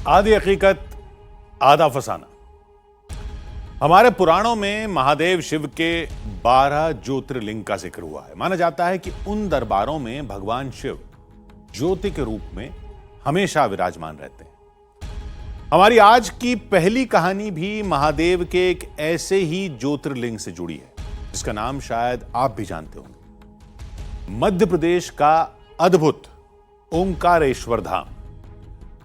आधी हकीकत आधा फसाना। हमारे पुराणों में महादेव शिव के 12 ज्योतिर्लिंग का जिक्र हुआ है। माना जाता है कि उन दरबारों में भगवान शिव ज्योति के रूप में हमेशा विराजमान रहते हैं। हमारी आज की पहली कहानी भी महादेव के एक ऐसे ही ज्योतिर्लिंग से जुड़ी है, जिसका नाम शायद आप भी जानते होंगे। मध्य प्रदेश का अद्भुत ओंकारेश्वर धाम।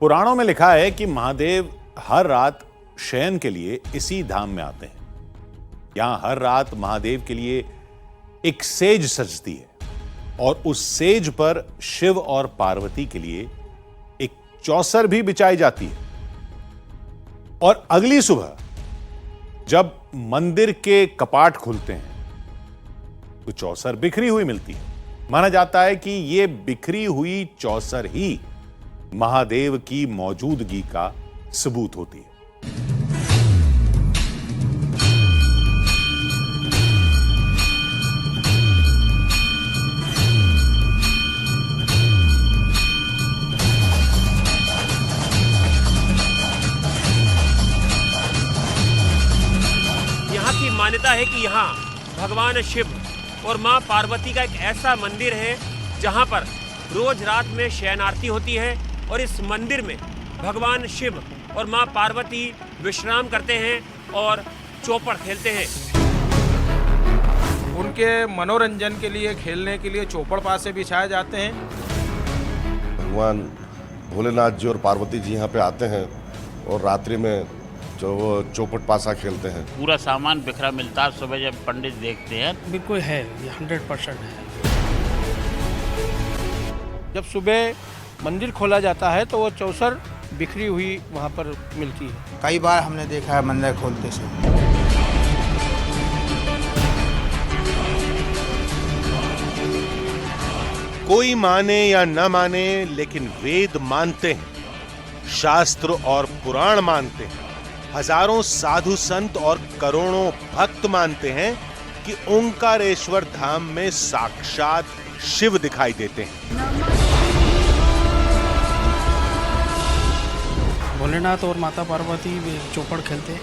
पुराणों में लिखा है कि महादेव हर रात शयन के लिए इसी धाम में आते हैं। यहां हर रात महादेव के लिए एक सेज सजती है और उस सेज पर शिव और पार्वती के लिए एक चौसर भी बिछाई जाती है। और अगली सुबह जब मंदिर के कपाट खुलते हैं तो चौसर बिखरी हुई मिलती है। माना जाता है कि यह बिखरी हुई चौसर ही महादेव की मौजूदगी का सबूत होती है। यहाँ की मान्यता है कि यहाँ भगवान शिव और माँ पार्वती का एक ऐसा मंदिर है जहाँ पर रोज रात में शयन आरती होती है और इस मंदिर में भगवान शिव और माँ पार्वती विश्राम करते हैं और चौपड़ खेलते हैं। उनके मनोरंजन के लिए, खेलने के लिए चौपड़ पासे बिछाए जाते हैं। भगवान भोलेनाथ जी और पार्वती जी यहाँ पे आते हैं और रात्रि में जो वो चौपट पासा खेलते हैं। पूरा सामान बिखरा मिलता है। सुबह जब पंडित देखते हैं बिल्कुल है, ये 100% है। जब सुबह मंदिर खोला जाता है तो वो चौसर बिखरी हुई वहाँ पर मिलती है। कई बार हमने देखा है मंदिर खोलते से। कोई माने या न माने, लेकिन वेद मानते हैं, शास्त्र और पुराण मानते हैं, हजारों साधु संत और करोड़ों भक्त मानते हैं कि ओंकारेश्वर धाम में साक्षात शिव दिखाई देते हैं। भोलेनाथ और माता पार्वती भी चौपड़ खेलते हैं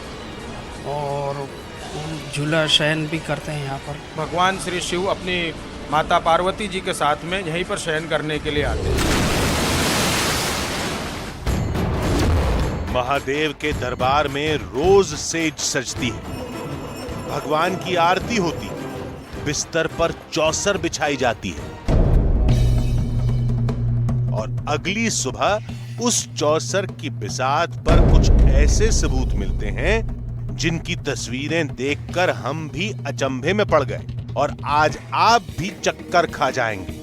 और झूला शयन भी करते हैं यहाँ पर। भगवान श्री शिव अपनी माता पार्वती जी के साथ में यहीं पर शयन करने के लिए आते हैं। महादेव के दरबार में रोज सेज सजती है, भगवान की आरती होती है, बिस्तर पर चौसर बिछाई जाती है और अगली सुबह उस चौसर की बिसात पर कुछ ऐसे सबूत मिलते हैं जिनकी तस्वीरें देखकर हम भी अचंभे में पड़ गए और आज आप भी चक्कर खा जाएंगे।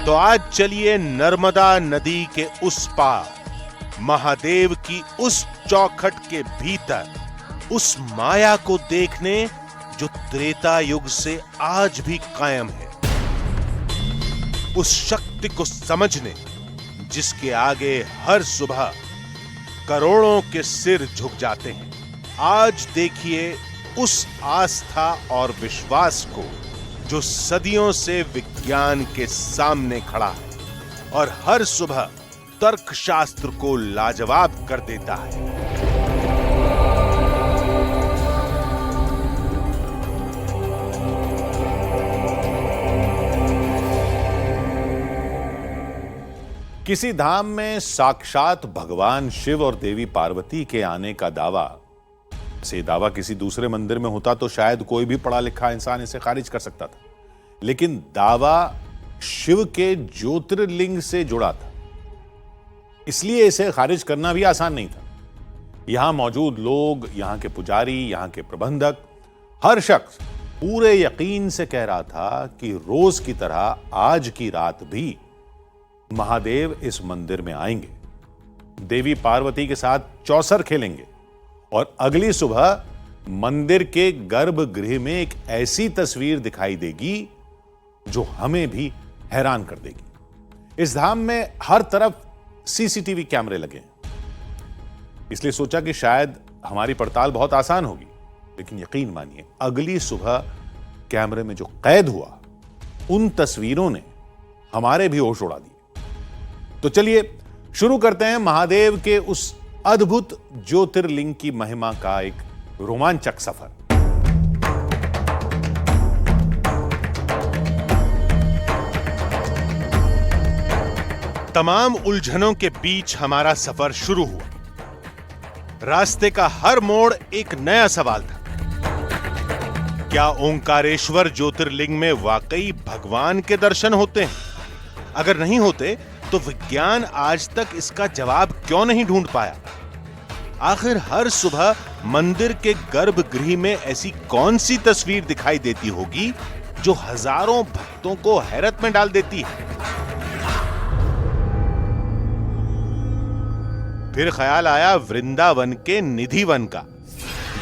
तो आज चलिए नर्मदा नदी के उस पार, महादेव की उस चौखट के भीतर, उस माया को देखने जो त्रेता युग से आज भी कायम है, उस शक्ति को समझने जिसके आगे हर सुबह करोड़ों के सिर झुक जाते हैं। आज देखिए उस आस्था और विश्वास को जो सदियों से विज्ञान के सामने खड़ा है और हर सुबह तर्कशास्त्र को लाजवाब कर देता है। किसी धाम में साक्षात भगवान शिव और देवी पार्वती के आने का दावा, से दावा किसी दूसरे मंदिर में होता तो शायद कोई भी पढ़ा लिखा इंसान इसे खारिज कर सकता था, लेकिन दावा शिव के ज्योतिर्लिंग से जुड़ा था, इसलिए इसे खारिज करना भी आसान नहीं था। यहां मौजूद लोग, यहां के पुजारी, यहां के प्रबंधक, हर शख्स पूरे यकीन से कह रहा था कि रोज की तरह आज की रात भी महादेव इस मंदिर में आएंगे, देवी पार्वती के साथ चौसर खेलेंगे और अगली सुबह मंदिर के गर्भगृह में एक ऐसी तस्वीर दिखाई देगी जो हमें भी हैरान कर देगी। इस धाम में हर तरफ सीसीटीवी कैमरे लगे हैं, इसलिए सोचा कि शायद हमारी पड़ताल बहुत आसान होगी, लेकिन यकीन मानिए अगली सुबह कैमरे में जो कैद हुआ उन तस्वीरों ने हमारे भी होश उड़ा दिए। तो चलिए शुरू करते हैं महादेव के उस अद्भुत ज्योतिर्लिंग की महिमा का एक रोमांचक सफर। तमाम उलझनों के बीच हमारा सफर शुरू हुआ। रास्ते का हर मोड़ एक नया सवाल था। क्या ओंकारेश्वर ज्योतिर्लिंग में वाकई भगवान के दर्शन होते हैं? अगर नहीं होते तो विज्ञान आज तक इसका जवाब क्यों नहीं ढूंढ पाया? आखिर हर सुबह मंदिर के गर्भगृह में ऐसी कौन सी तस्वीर दिखाई देती होगी जो हजारों भक्तों को हैरत में डाल देती है? फिर ख्याल आया वृंदावन के निधि वन का,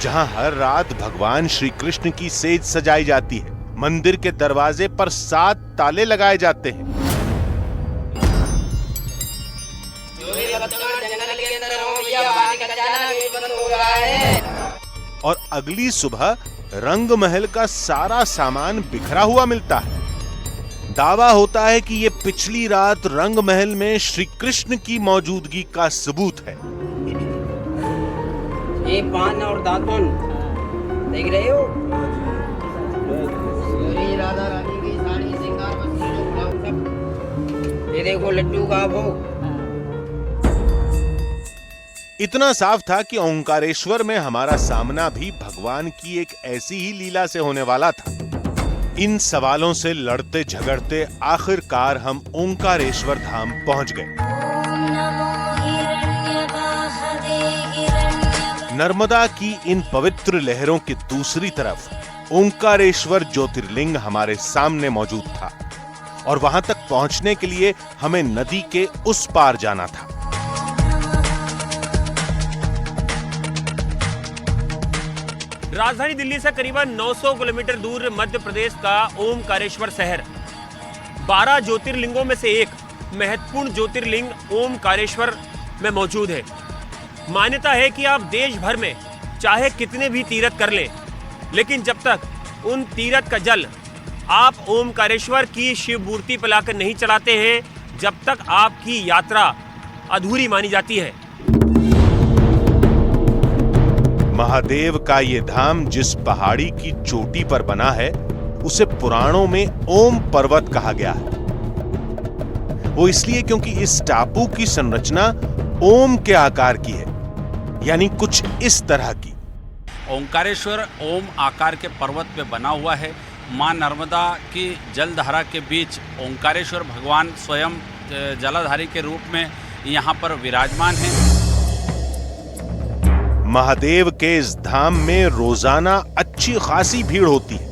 जहां हर रात भगवान श्री कृष्ण की सेज सजाई जाती है। मंदिर के दरवाजे पर 7 ताले लगाए जाते हैं। और अगली सुबह रंग महल का सारा सामान बिखरा हुआ मिलता है। दावा होता है कि ये पिछली रात रंग महल में श्री कृष्ण की मौजूदगी का सबूत है। ये पान और दातुन देख रहे हो? राधा रानी की साड़ी श्रृंगार वस्तु जो गुलाब सब, ये देखो लड्डू का भोग। इतना साफ था कि ओंकारेश्वर में हमारा सामना भी भगवान की एक ऐसी ही लीला से होने वाला था। इन सवालों से लड़ते झगड़ते आखिरकार हम ओंकारेश्वर धाम पहुंच गए। नर्मदा की इन पवित्र लहरों की दूसरी तरफ ओंकारेश्वर ज्योतिर्लिंग हमारे सामने मौजूद था और वहां तक पहुंचने के लिए हमें नदी के उस पार जाना था। राजधानी दिल्ली से करीबन 900 किलोमीटर दूर मध्य प्रदेश का ओमकारेश्वर शहर 12 ज्योतिर्लिंगों में से एक महत्वपूर्ण ज्योतिर्लिंग ओमकारेश्वर में मौजूद है। मान्यता है कि आप देश भर में चाहे कितने भी तीर्थ कर लें, लेकिन जब तक उन तीर्थ का जल आप ओमकारेश्वर की शिव मूर्ति पर लाकर नहीं चलाते हैं, जब तक आपकी यात्रा अधूरी मानी जाती है। महादेव का ये धाम जिस पहाड़ी की चोटी पर बना है, उसे पुराणों में ओम पर्वत कहा गया है। वो इसलिए क्योंकि इस टापू की संरचना ओम के आकार की है, यानी कुछ इस तरह की। ओंकारेश्वर ओम आकार के पर्वत पे बना हुआ है। मां नर्मदा की जलधारा के बीच ओंकारेश्वर भगवान स्वयं जलाधारी के रूप में यहाँ पर विराजमान हैं। महादेव के इस धाम में रोजाना अच्छी खासी भीड़ होती है।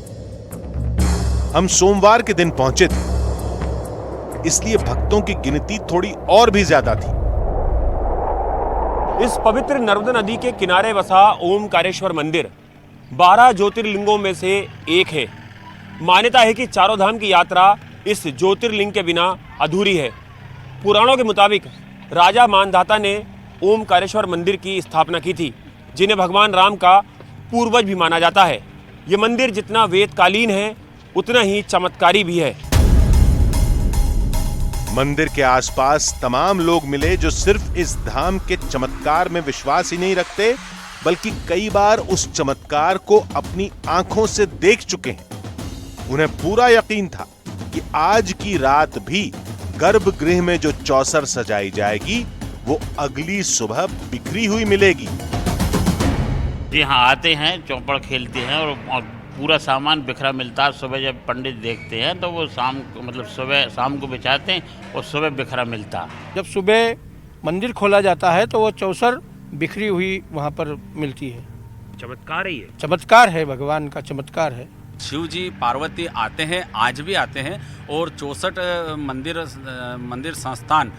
हम सोमवार के दिन पहुंचे थे, इसलिए भक्तों की गिनती थोड़ी और भी ज्यादा थी। इस पवित्र नर्मदा नदी के किनारे बसा ओमकारेश्वर मंदिर 12 ज्योतिर्लिंगों में से एक है। मान्यता है कि चारों धाम की यात्रा इस ज्योतिर्लिंग के बिना अधूरी है। पुराणों के मुताबिक राजा मानधाता ने ओमकारेश्वर मंदिर की स्थापना की थी, जिन्हें भगवान राम का पूर्वज भी माना जाता है। यह मंदिर जितना वेदकालीन है, उतना ही चमत्कारी भी है। मंदिर के आसपास तमाम लोग मिले जो सिर्फ इस धाम के चमत्कार में विश्वास ही नहीं रखते, बल्कि कई बार उस चमत्कार को अपनी आंखों से देख चुके हैं। उन्हें पूरा यकीन था कि आज की रात भी गर्भगृह में जो चौसर सजाई जाएगी, वो अगली सुबह बिखरी हुई मिलेगी। यहाँ आते हैं, चौपड़ खेलते हैं और पूरा सामान बिखरा मिलता है। सुबह जब पंडित देखते हैं तो वो शाम को बिछाते हैं और सुबह बिखरा मिलता है। जब सुबह मंदिर खोला जाता है तो वो चौसर बिखरी हुई वहाँ पर मिलती है। चमत्कार ही है, चमत्कार है, भगवान का चमत्कार है। शिव जी पार्वती आते हैं, आज भी आते हैं और 64 मंदिर संस्थान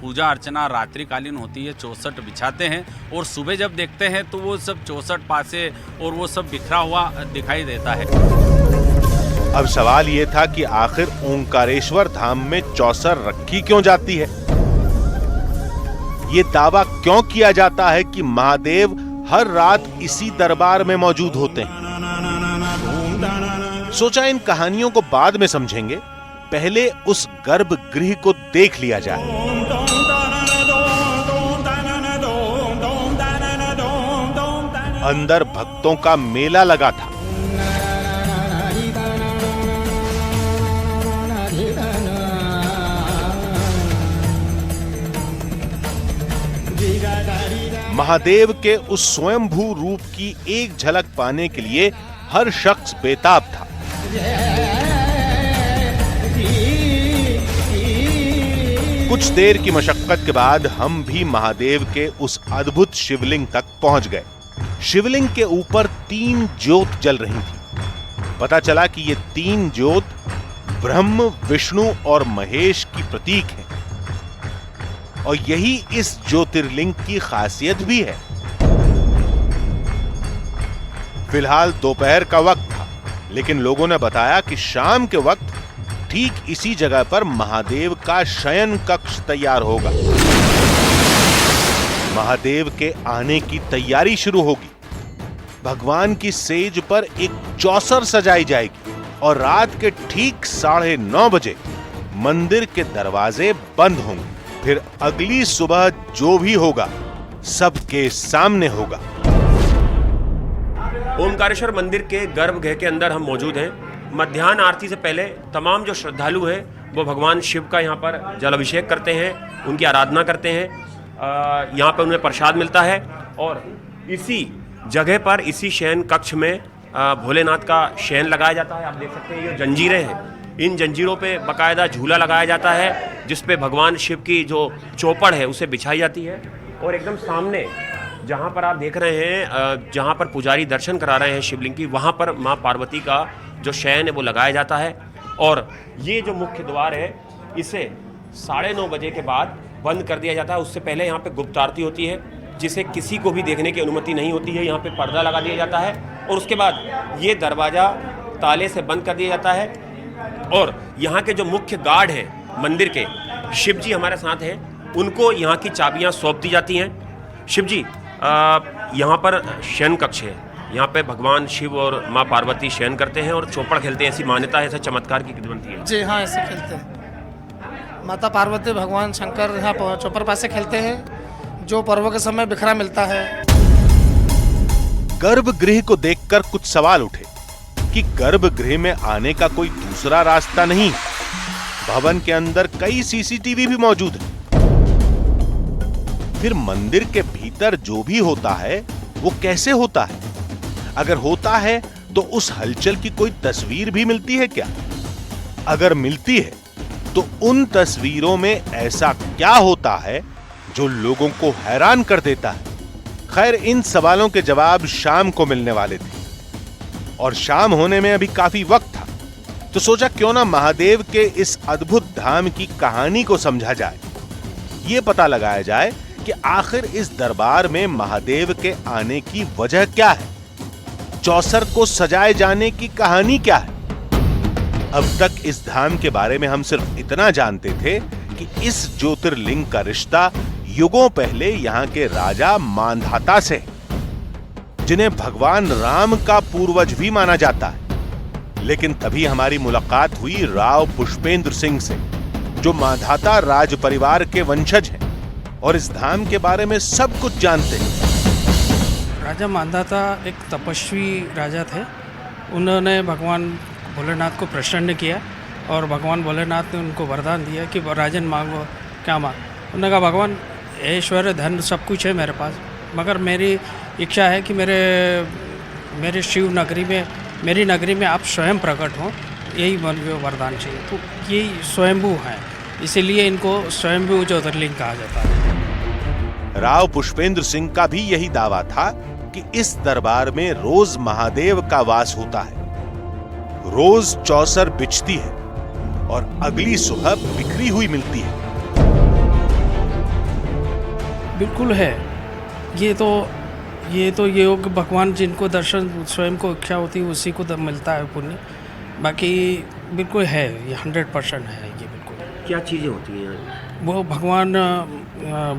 पूजा अर्चना रात्रिकालीन होती है। 64 बिछाते हैं और सुबह जब देखते हैं तो वो सब 64 पासे और वो सब बिखरा हुआ दिखाई देता है। अब सवाल ये था कि आखिर ओंकारेश्वर धाम में चौसर रखी क्यों जाती है? ये दावा क्यों किया जाता है कि महादेव हर रात इसी दरबार में मौजूद होते हैं? सोचा इन कहानियों को बाद में समझेंगे, पहले उस गर्भगृह को देख लिया जाए। अंदर भक्तों का मेला लगा था। महादेव के उस स्वयंभू रूप की एक झलक पाने के लिए हर शख्स बेताब था। कुछ देर की मशक्कत के बाद हम भी महादेव के उस अद्भुत शिवलिंग तक पहुंच गए। शिवलिंग के ऊपर 3 ज्योत जल रही थी। पता चला कि ये 3 ज्योत ब्रह्म, विष्णु और महेश की प्रतीक हैं और यही इस ज्योतिर्लिंग की खासियत भी है। फिलहाल दोपहर का वक्त था, लेकिन लोगों ने बताया कि शाम के वक्त ठीक इसी जगह पर महादेव का शयन कक्ष तैयार होगा। महादेव के आने की तैयारी शुरू होगी। भगवान की सेज पर एक चौसर सजाई जाएगी और रात के ठीक 9:30 बजे मंदिर के दरवाजे बंद होंगे। फिर अगली सुबह जो भी होगा सबके सामने होगा। ओमकारेश्वर मंदिर के गर्भगृह के अंदर हम मौजूद हैं। मध्याह्न आरती से पहले तमाम जो श्रद्धालु हैं वो भगवान शिव का यहाँ पर जल अभिषेक करते हैं, उनकी आराधना करते हैं। यहाँ पर उन्हें प्रसाद मिलता है और इसी जगह पर, इसी शयन कक्ष में भोलेनाथ का शयन लगाया जाता है। आप देख सकते हैं ये जंजीरें हैं, इन जंजीरों पे बाकायदा झूला लगाया जाता है जिस पे भगवान शिव की जो चौपड़ है उसे बिछाई जाती है। और एकदम सामने जहाँ पर आप देख रहे हैं, जहाँ पर पुजारी दर्शन करा रहे हैं शिवलिंग की, वहाँ पर माँ पार्वती का जो शयन है वो लगाया जाता है। और ये जो मुख्य द्वार है इसे 9:30 बजे के बाद बंद कर दिया जाता है। उससे पहले यहाँ पे गुप्त आरती होती है जिसे किसी को भी देखने की अनुमति नहीं होती है। यहाँ पे पर्दा लगा दिया जाता है और उसके बाद ये दरवाज़ा ताले से बंद कर दिया जाता है। और यहाँ के जो मुख्य गार्ड हैं मंदिर के, शिव जी हमारे साथ हैं, उनको यहाँ की चाबियाँ सौंप दी जाती हैं। शिव जी, यहाँ पर शयन कक्ष है, यहाँ पे भगवान शिव और माँ पार्वती शयन करते हैं और चौपड़ खेलते हैं, ऐसी मान्यता है, ऐसा चमत्कार की बनती है। जी हाँ, ऐसे खेलते हैं। माता पार्वती, भगवान शंकर यहाँ चौपर पासे खेलते हैं, जो पर्वों के समय बिखरा मिलता है। गर्भगृह को देखकर कुछ सवाल उठे कि गर्भगृह में आने का कोई दूसरा रास्ता नहीं। भवन के अंदर कई सीसीटीवी भी मौजूद हैं। फिर मंदिर के भीतर जो भी होता है वो कैसे होता है? अगर होता है तो उस हलचल की कोई तस्वीर भी मिलती है क्या? अगर मिलती है तो उन तस्वीरों में ऐसा क्या होता है जो लोगों को हैरान कर देता है? खैर, इन सवालों के जवाब शाम को मिलने वाले थे और शाम होने में अभी काफी वक्त था, तो सोचा क्यों ना महादेव के इस अद्भुत धाम की कहानी को समझा जाए। ये पता लगाया जाए कि आखिर इस दरबार में महादेव के आने की वजह क्या है, चौसर को सजाए जाने की कहानी क्या है। अब तक इस धाम के बारे में हम सिर्फ इतना जानते थे कि इस ज्योतिर्लिंग का रिश्ता युगों पहले यहाँ के राजा मांधाता से, जिन्हें भगवान राम का पूर्वज भी माना जाता है। लेकिन तभी हमारी मुलाकात हुई राव पुष्पेंद्र सिंह से, जो मांधाता राज परिवार के वंशज हैं और इस धाम के बारे में सब कुछ जानते हैं। राजा मांधाता एक तपस्वी राजा थे। उन्होंने भगवान भोलेनाथ को प्रसन्न किया और भगवान भोलेनाथ ने उनको वरदान दिया कि राजन मांगो, क्या मांग। उन्होंने कहा, भगवान ऐश्वर्य धन सब कुछ है मेरे पास, मगर मेरी इच्छा है कि मेरे शिव नगरी में, मेरी नगरी में आप स्वयं प्रकट हों, यही वरदान चाहिए। तो ये स्वयंभू है, इसीलिए इनको स्वयंभू ज्योतिर्लिंग कहा जाता है। राव पुष्पेंद्र सिंह का भी यही दावा था कि इस दरबार में रोज महादेव का वास होता है। रोज चौसर बिछती है और अगली सुबह बिखरी हुई मिलती है। बिल्कुल है। ये तो योग भगवान जिनको दर्शन स्वयं को इच्छा होती है उसी को मिलता है पुण्य। बाकी बिल्कुल है, ये 100% है। ये बिल्कुल क्या चीज़ें होती हैं? वो भगवान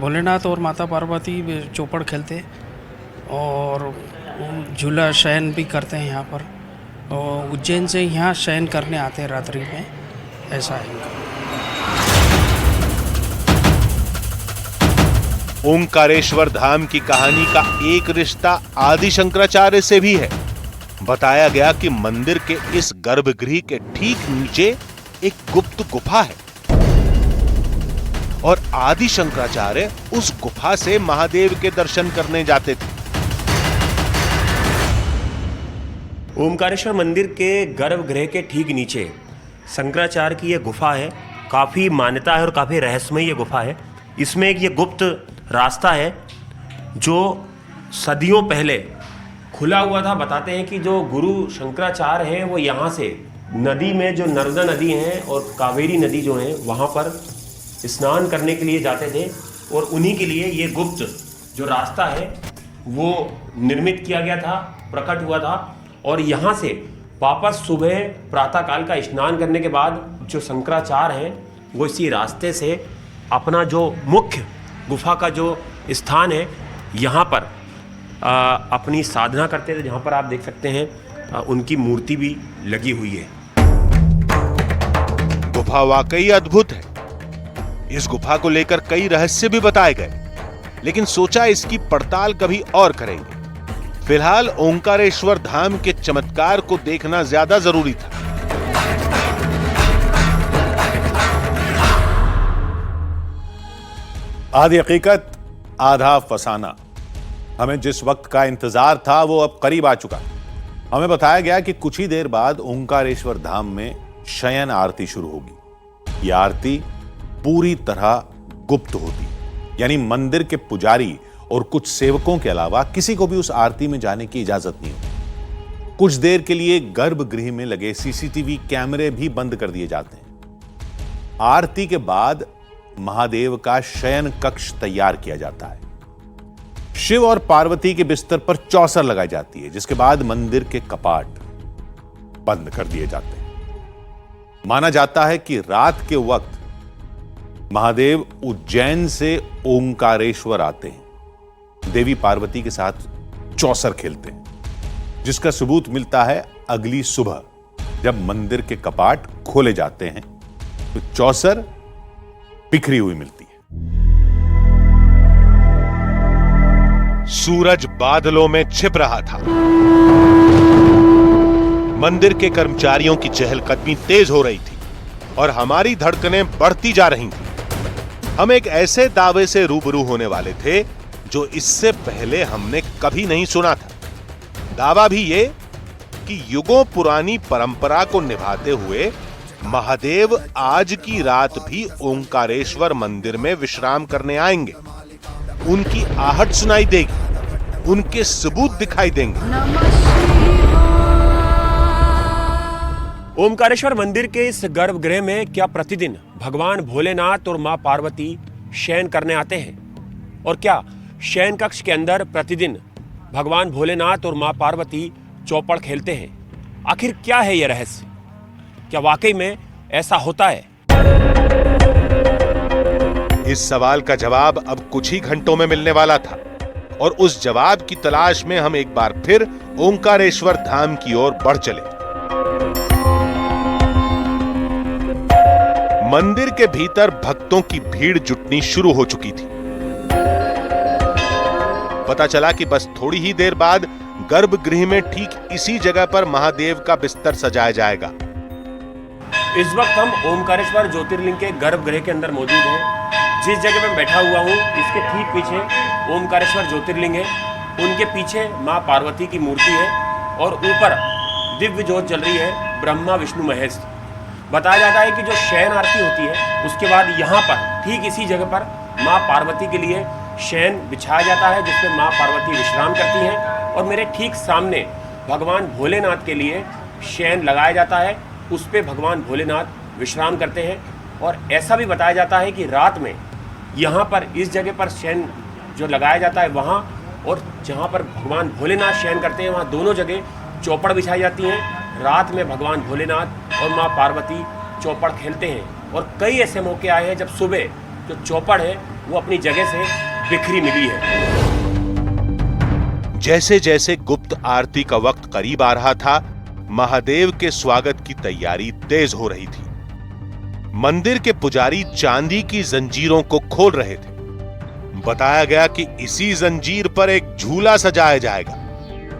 भोलेनाथ और माता पार्वती चौपड़ खेलते और झूला शयन भी करते हैं यहाँ पर। और उज्जैन से यहाँ शयन करने आते हैं रात्रि में, ऐसा है। ओंकारेश्वर धाम की कहानी का एक रिश्ता आदि शंकराचार्य से भी है। बताया गया कि मंदिर के इस गर्भगृह के ठीक नीचे एक गुप्त गुफा है और आदि शंकराचार्य उस गुफा से महादेव के दर्शन करने जाते थे। ओमकारेश्वर मंदिर के गर्भगृह के ठीक नीचे शंकराचार्य की यह गुफा है। काफ़ी मान्यता है और काफ़ी रहस्यमय ये गुफा है। इसमें एक ये गुप्त रास्ता है जो सदियों पहले खुला हुआ था। बताते हैं कि जो गुरु शंकराचार्य हैं वो यहाँ से नदी में, जो नर्मदा नदी है और कावेरी नदी जो है, वहाँ पर स्नान करने के लिए जाते थे और उन्हीं के लिए ये गुप्त जो रास्ता है वो निर्मित किया गया था, प्रकट हुआ था। और यहाँ से वापस सुबह प्रातःकाल का स्नान करने के बाद जो शंकराचार्य हैं वो इसी रास्ते से अपना जो मुख्य गुफा का जो स्थान है यहाँ पर अपनी साधना करते थे, जहाँ पर आप देख सकते हैं उनकी मूर्ति भी लगी हुई है। गुफा वाकई अद्भुत है। इस गुफा को लेकर कई रहस्य भी बताए गए, लेकिन सोचा इसकी पड़ताल कभी और करेंगे। फिलहाल ओंकारेश्वर धाम के चमत्कार को देखना ज्यादा जरूरी था। आधी हकीकत आधा फसाना। हमें जिस वक्त का इंतजार था वो अब करीब आ चुका। हमें बताया गया कि कुछ ही देर बाद ओंकारेश्वर धाम में शयन आरती शुरू होगी। यह आरती पूरी तरह गुप्त होती, यानी मंदिर के पुजारी और कुछ सेवकों के अलावा किसी को भी उस आरती में जाने की इजाजत नहीं होती। कुछ देर के लिए गर्भगृह में लगे सीसीटीवी कैमरे भी बंद कर दिए जाते हैं। आरती के बाद महादेव का शयन कक्ष तैयार किया जाता है। शिव और पार्वती के बिस्तर पर चौसर लगाई जाती है, जिसके बाद मंदिर के कपाट बंद कर दिए जाते हैं। माना जाता है कि रात के वक्त महादेव उज्जैन से ओंकारेश्वर आते हैं, देवी पार्वती के साथ चौसर खेलते हैं, जिसका सबूत मिलता है अगली सुबह जब मंदिर के कपाट खोले जाते हैं तो चौसर बिखरी हुई मिलती है। सूरज बादलों में छिप रहा था। मंदिर के कर्मचारियों की चहलकदमी तेज हो रही थी और हमारी धड़कनें बढ़ती जा रही थीं। हम एक ऐसे दावे से रूबरू होने वाले थे जो इससे पहले हमने कभी नहीं सुना था। दावा भी ये कि युगों पुरानी परंपरा को निभाते हुए महादेव आज की रात भी ओंकारेश्वर मंदिर में विश्राम करने आएंगे। उनकी आहट सुनाई देगी, उनके सबूत दिखाई देंगे। ओमकारेश्वर मंदिर के इस गर्भगृह में क्या प्रतिदिन भगवान भोलेनाथ और मां पार्वती शयन करने आते हैं? और क्या शयन कक्ष के अंदर प्रतिदिन भगवान भोलेनाथ और मां पार्वती चौपड़ खेलते हैं? आखिर क्या है यह रहस्य? क्या वाकई में ऐसा होता है? इस सवाल का जवाब अब कुछ ही घंटों में मिलने वाला था और उस जवाब की तलाश में हम एक बार फिर ओंकारेश्वर धाम की ओर बढ़ चले। मंदिर के भीतर भक्तों की भीड़ जुटनी शुरू हो चुकी थी। पता चला कि बस थोड़ी ही देर बाद गर्भगृह में ठीक इसी जगह पर महादेव का बिस्तर सजाया जाएगा। इस वक्त हम ओमकारेश्वर ज्योतिर्लिंग के गर्भगृह के अंदर मौजूद हैं। जिस जगह मैं बैठा हुआ हूँ इसके ठीक पीछे ओमकारेश्वर ज्योतिर्लिंग है। उनके पीछे माँ पार्वती की मूर्ति है और ऊपर दिव्य ज्योत जल रही है, ब्रह्मा विष्णु महेश। बताया जाता है कि जो शयन आरती होती है उसके बाद यहाँ पर ठीक इसी जगह पर माँ पार्वती के लिए शयन बिछाया जाता है, जिसमें माँ पार्वती विश्राम करती हैं। और मेरे ठीक सामने भगवान भोलेनाथ के लिए शयन लगाया जाता है, उस पे भगवान भोलेनाथ विश्राम करते हैं। और ऐसा भी बताया जाता है कि रात में यहाँ पर इस जगह पर शयन जो लगाया जाता है वहाँ, और जहाँ पर भगवान भोलेनाथ शयन करते हैं वहाँ दोनों जगह चौपड़ बिछाई जाती हैं। रात में भगवान भोलेनाथ और माँ पार्वती चौपड़ खेलते हैं। और कई ऐसे मौके आए हैं जब सुबह जो चौपड़ है वो अपनी जगह से बिखरी मिली है। जैसे जैसे गुप्त आरती का वक्त करीब आ रहा था, महादेव के स्वागत की तैयारी तेज हो रही थी। मंदिर के पुजारी चांदी की जंजीरों को खोल रहे थे। बताया गया कि इसी जंजीर पर एक झूला सजाया जाएगा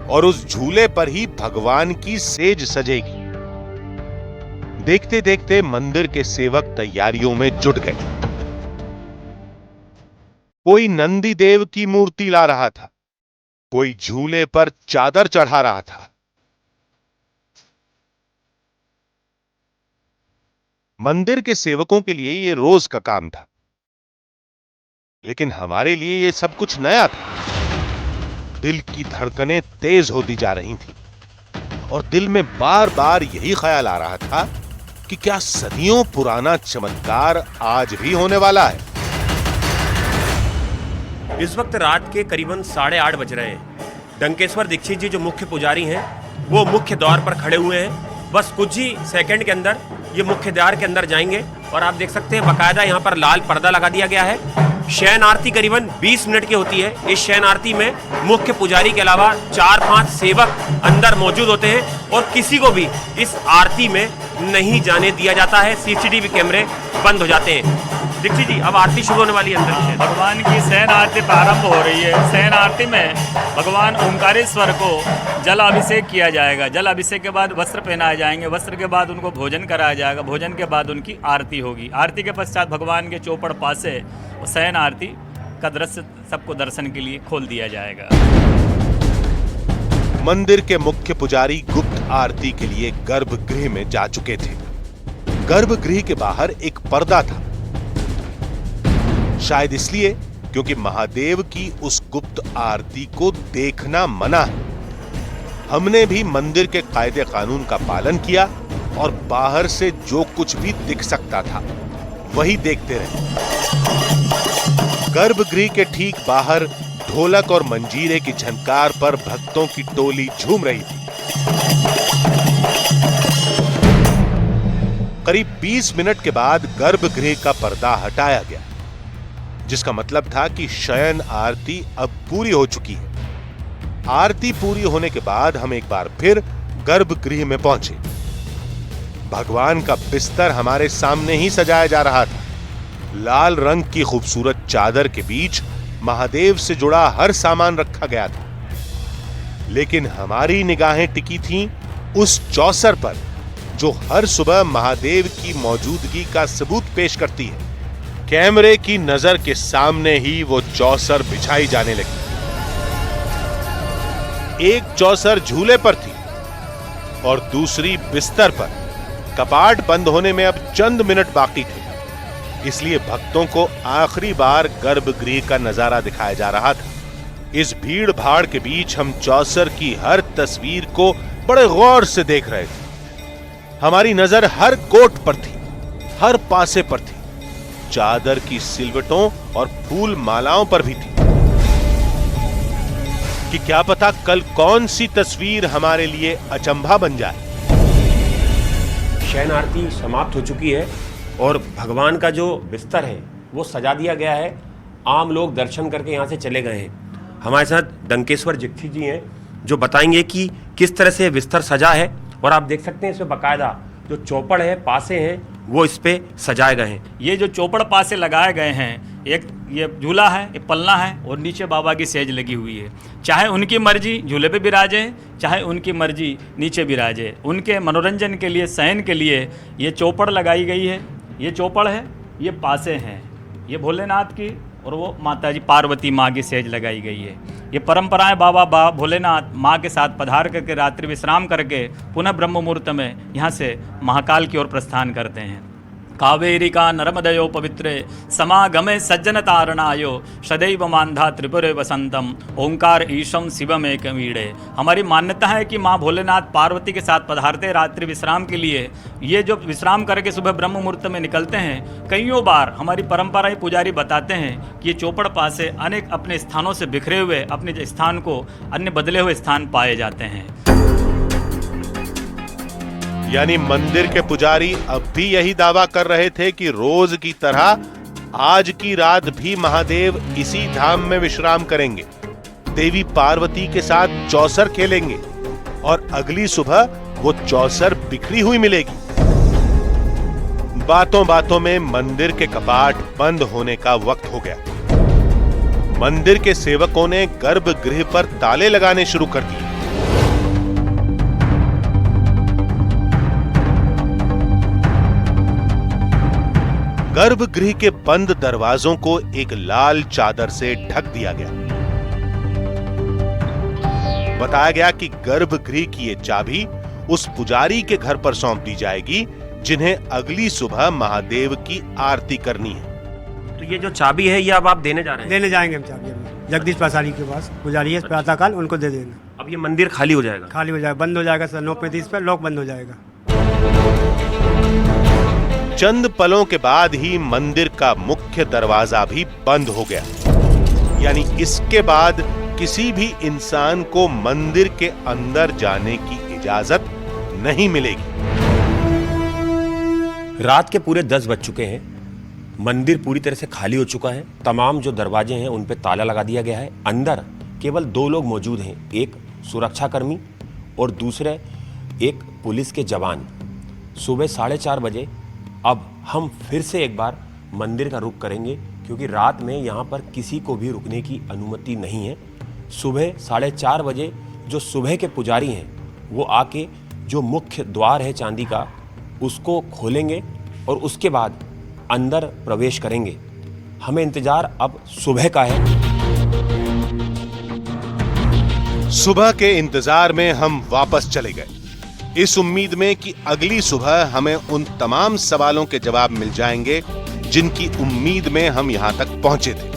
और उस झूले पर ही भगवान की सेज सजेगी। देखते देखते मंदिर के सेवक तैयारियों में जुट गए। कोई नंदी देव की मूर्ति ला रहा था, कोई झूले पर चादर चढ़ा रहा था। मंदिर के सेवकों के लिए यह रोज का काम था, लेकिन हमारे लिए यह सब कुछ नया था। दिल की धड़कनें तेज होती जा रही थी और दिल में बार बार यही ख्याल आ रहा था कि क्या सदियों पुराना चमत्कार आज भी होने वाला है। इस वक्त रात के करीबन 8:30 बज रहे हैं। डंकेश्वर दीक्षित जी जो मुख्य पुजारी हैं वो मुख्य द्वार पर खड़े हुए हैं। बस कुछ ही सेकंड के अंदर ये मुख्य द्वार के अंदर जाएंगे और आप देख सकते हैं बाकायदा यहाँ पर लाल पर्दा लगा दिया गया है। शयन आरती करीबन 20 मिनट की होती है। इस शयन आरती में मुख्य पुजारी के अलावा 4-5 सेवक अंदर मौजूद होते हैं और किसी को भी इस आरती में नहीं जाने दिया जाता है। सीसीटीवी कैमरे बंद हो जाते हैं। दीक्षित जी, अब आरती शुरू होने वाली है अंदर। भगवान की शयन आरती प्रारंभ हो रही है। शयन आरती में भगवान ओंकारेश्वर को जल अभिषेक किया जाएगा। जल अभिषेक के बाद वस्त्र पहनाए जाएंगे। वस्त्र के बाद उनको भोजन कराया जाएगा। भोजन के बाद उनकी आरती होगी। आरती के पश्चात भगवान के चौपड़ पासे शयन आरती का दृश्य सबको दर्शन के लिए खोल दिया जाएगा। मंदिर के मुख्य पुजारी गुप्त आरती के लिए गर्भगृह में जा चुके थे। गर्भगृह के बाहर एक पर्दा था, शायद इसलिए क्योंकि महादेव की उस गुप्त आरती को देखना मना है। हमने भी मंदिर के कायदे कानून का पालन किया और बाहर से जो कुछ भी दिख सकता था वही देखते रहे। गर्भगृह के ठीक बाहर ढोलक और मंजीरे की झनकार पर भक्तों की टोली झूम रही थी। करीब 20 मिनट के बाद गर्भगृह का पर्दा हटाया गया, जिसका मतलब था कि शयन आरती अब पूरी हो चुकी है। आरती पूरी होने के बाद हम एक बार फिर गर्भगृह में पहुंचे। भगवान का बिस्तर हमारे सामने ही सजाया जा रहा था। लाल रंग की खूबसूरत चादर के बीच महादेव से जुड़ा हर सामान रखा गया था, लेकिन हमारी निगाहें टिकी थीं उस चौसर पर जो हर सुबह महादेव की मौजूदगी का सबूत पेश करती है। कैमरे की नजर के सामने ही वो चौसर बिछाई जाने लगी। एक चौसर झूले पर थी और दूसरी बिस्तर पर। कपाट बंद होने में अब चंद मिनट बाकी थे, इसलिए भक्तों को आखिरी बार गर्भगृह का नजारा दिखाया जा रहा था। इस भीड़ भाड़ के बीच हम चौसर की हर तस्वीर को बड़े गौर से देख रहे थे। हमारी नजर हर कोट पर थी, हर पासे पर थी, चादर की सिलवटों और फूल मालाओं पर भी थी कि क्या पता कल कौन सी तस्वीर हमारे लिए अचंभा बन जाए। शयन आरती समाप्त हो चुकी है और भगवान का जो बिस्तर है वो सजा दिया गया है। आम लोग दर्शन करके यहाँ से चले गए हैं। हमारे साथ डंकेश्वर दीक्षित जी हैं जो बताएंगे कि किस तरह से बिस्तर सजा है। और आप देख सकते हैं इसमें बाकायदा जो चौपड़ है, पासे हैं, वो इस पे सजाए गए हैं। ये जो चौपड़ पासे लगाए गए हैं, एक ये झूला है, एक पलना है और नीचे बाबा की सेज लगी हुई है। चाहे उनकी मर्जी झूले पे विराजे, चाहे उनकी मर्जी नीचे विराजे, उनके मनोरंजन के लिए, शयन के लिए ये चौपड़ लगाई गई है। ये चौपड़ है, ये पासे हैं, ये भोलेनाथ की और वो माताजी पार्वती माँ की सेज लगाई गई है। ये परंपराएं बाबा भोलेनाथ माँ के साथ पधार करके रात्रि विश्राम करके पुनः ब्रह्म मुहूर्त में यहाँ से महाकाल की ओर प्रस्थान करते हैं। कावेरिका नर्मदयो पवित्रे समागमे सज्जन तारणायो सदैव मांधा त्रिपुरे वसंतम ओंकार ईशम शिवमेकमीड़े। हमारी मान्यता है कि माँ भोलेनाथ पार्वती के साथ पधारते रात्रि विश्राम के लिए। ये जो विश्राम करके सुबह ब्रह्म मुहूर्त में निकलते हैं, कईयों बार हमारी परंपराएं पुजारी बताते हैं कि ये चौपड़ पासे अनेक अपने स्थानों से बिखरे हुए अपने स्थान को अन्य बदले हुए स्थान पाए जाते हैं। यानी मंदिर के पुजारी अब भी यही दावा कर रहे थे कि रोज की तरह आज की रात भी महादेव इसी धाम में विश्राम करेंगे, देवी पार्वती के साथ चौसर खेलेंगे और अगली सुबह वो चौसर बिखरी हुई मिलेगी। बातों बातों में मंदिर के कपाट बंद होने का वक्त हो गया। मंदिर के सेवकों ने गर्भगृह पर ताले लगाने शुरू कर दिए। गर्भगृह के बंद दरवाजों को एक लाल चादर से ढक दिया गया। बताया गया कि गर्भगृह की ये चाबी उस पुजारी के घर पर सौंप दी जाएगी जिन्हें अगली सुबह महादेव की आरती करनी है। तो ये जो चाबी है ये अब आप देने जा रहे हैं? देने जाएंगे हम चाबी अभी जगदीश पासारी के पास, पुजारी है प्रातःकाल, उनको दे देना। अब ये मंदिर खाली हो जाएगा? खाली हो जाएगा, बंद हो जाएगा सर, 9:35 पर लॉक बंद हो जाएगा। चंद पलों के बाद ही मंदिर का मुख्य दरवाजा भी बंद हो गया, यानी इसके बाद किसी भी इंसान को मंदिर के अंदर जाने की इजाजत नहीं मिलेगी। रात के पूरे 10 बज चुके हैं, मंदिर पूरी तरह से खाली हो चुका है। तमाम जो दरवाजे हैं उन पे ताला लगा दिया गया है। अंदर केवल 2 लोग मौजूद हैं, एक सुरक्षाकर्मी और दूसरे एक पुलिस के जवान। सुबह 4:30 बजे अब हम फिर से एक बार मंदिर का रुख करेंगे, क्योंकि रात में यहाँ पर किसी को भी रुकने की अनुमति नहीं है। सुबह 4:30 बजे जो सुबह के पुजारी हैं वो आके जो मुख्य द्वार है चांदी का उसको खोलेंगे और उसके बाद अंदर प्रवेश करेंगे। हमें इंतजार अब सुबह का है। सुबह के इंतजार में हम वापस चले गए, इस उम्मीद में कि अगली सुबह हमें उन तमाम सवालों के जवाब मिल जाएंगे जिनकी उम्मीद में हम यहां तक पहुंचे थे।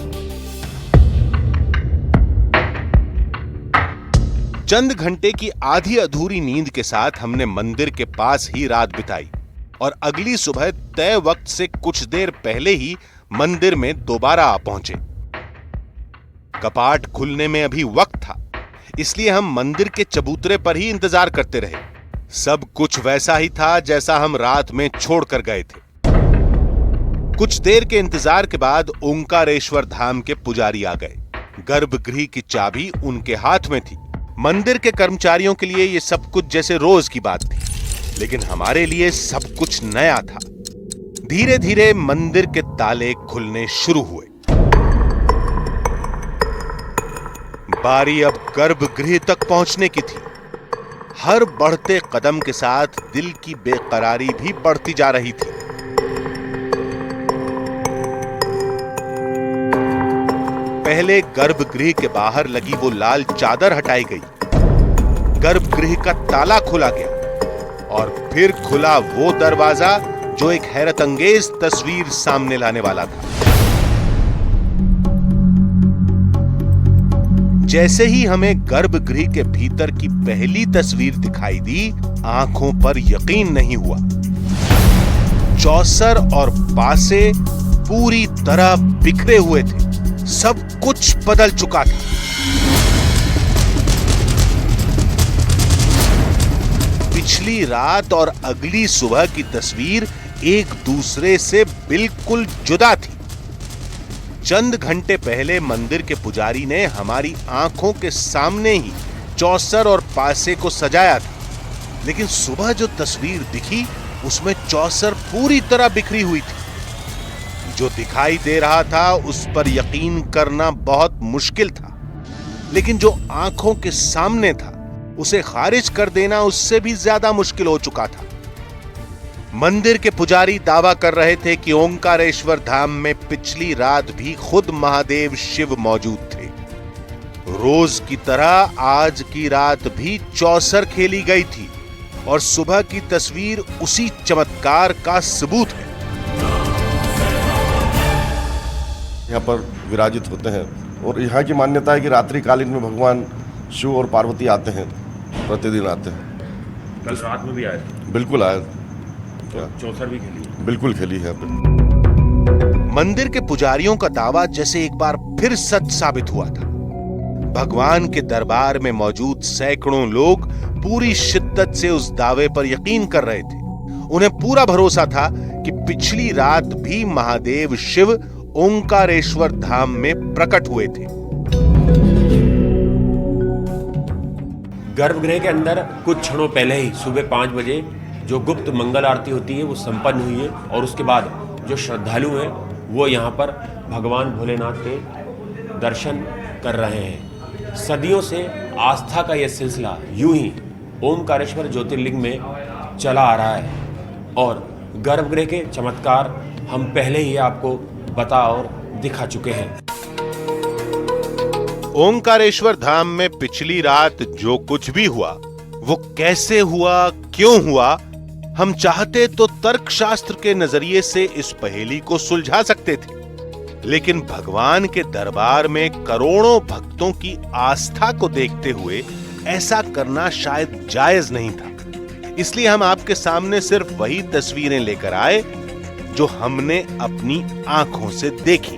चंद घंटे की आधी अधूरी नींद के साथ हमने मंदिर के पास ही रात बिताई और अगली सुबह तय वक्त से कुछ देर पहले ही मंदिर में दोबारा आ पहुंचे। कपाट खुलने में अभी वक्त था, इसलिए हम मंदिर के चबूतरे पर ही इंतजार करते रहे। सब कुछ वैसा ही था जैसा हम रात में छोड़कर गए थे। कुछ देर के इंतजार के बाद ओंकारेश्वर धाम के पुजारी आ गए। गर्भगृह की चाबी उनके हाथ में थी। मंदिर के कर्मचारियों के लिए यह सब कुछ जैसे रोज की बात थी, लेकिन हमारे लिए सब कुछ नया था। धीरे धीरे मंदिर के ताले खुलने शुरू हुए। बारी अब गर्भगृह तक पहुंचने की थी। हर बढ़ते कदम के साथ दिल की बेकरारी भी बढ़ती जा रही थी। पहले गर्भगृह के बाहर लगी वो लाल चादर हटाई गई, गर्भगृह का ताला खोला गया और फिर खुला वो दरवाजा जो एक हैरतअंगेज तस्वीर सामने लाने वाला था। जैसे ही हमें गर्भगृह के भीतर की पहली तस्वीर दिखाई दी, आंखों पर यकीन नहीं हुआ। चौसर और पासे पूरी तरह बिखरे हुए थे। सब कुछ बदल चुका था। पिछली रात और अगली सुबह की तस्वीर एक दूसरे से बिल्कुल जुदा थी। चंद घंटे पहले मंदिर के पुजारी ने हमारी आंखों के सामने ही चौसर और पासे को सजाया था, लेकिन सुबह जो तस्वीर दिखी उसमें चौसर पूरी तरह बिखरी हुई थी। जो दिखाई दे रहा था उस पर यकीन करना बहुत मुश्किल था, लेकिन जो आंखों के सामने था उसे खारिज कर देना उससे भी ज्यादा मुश्किल हो चुका था। मंदिर के पुजारी दावा कर रहे थे कि ओंकारेश्वर धाम में पिछली रात भी खुद महादेव शिव मौजूद थे। रोज की तरह आज की रात भी चौसर खेली गई थी और सुबह की तस्वीर उसी चमत्कार का सबूत है। यहाँ पर विराजित होते हैं और यहाँ की मान्यता है कि रात्रिकालीन में भगवान शिव और पार्वती आते हैं, प्रतिदिन आते हैं। कल रात में भी आए? बिल्कुल आए। चौसर भी खेली? बिल्कुल खेली है। मंदिर के पुजारियों का दावा जैसे एक बार फिर सच साबित हुआ था। भगवान के दरबार में मौजूद सैकड़ों लोग पूरी शिद्दत से उस दावे पर यकीन कर रहे थे। उन्हें पूरा भरोसा था कि पिछली रात भी महादेव शिव ओंकारेश्वर धाम में प्रकट हुए थे। गर्भगृह के अंदर कुछ क्षणों पहले ही सुबह 5 बजे जो गुप्त मंगल आरती होती है वो संपन्न हुई है और उसके बाद जो श्रद्धालु हैं वो यहाँ पर भगवान भोलेनाथ के दर्शन कर रहे हैं। सदियों से आस्था का यह सिलसिला यूं ही ओमकारेश्वर ज्योतिर्लिंग में चला आ रहा है और गर्भगृह के चमत्कार हम पहले ही आपको बता और दिखा चुके हैं। ओंकारेश्वर धाम में पिछली रात जो कुछ भी हुआ वो कैसे हुआ, क्यों हुआ, हम चाहते तो तर्कशास्त्र के नजरिए से इस पहेली को सुलझा सकते थे, लेकिन भगवान के दरबार में करोड़ों भक्तों की आस्था को देखते हुए ऐसा करना शायद जायज नहीं था। इसलिए हम आपके सामने सिर्फ वही तस्वीरें लेकर आए जो हमने अपनी आंखों से देखी।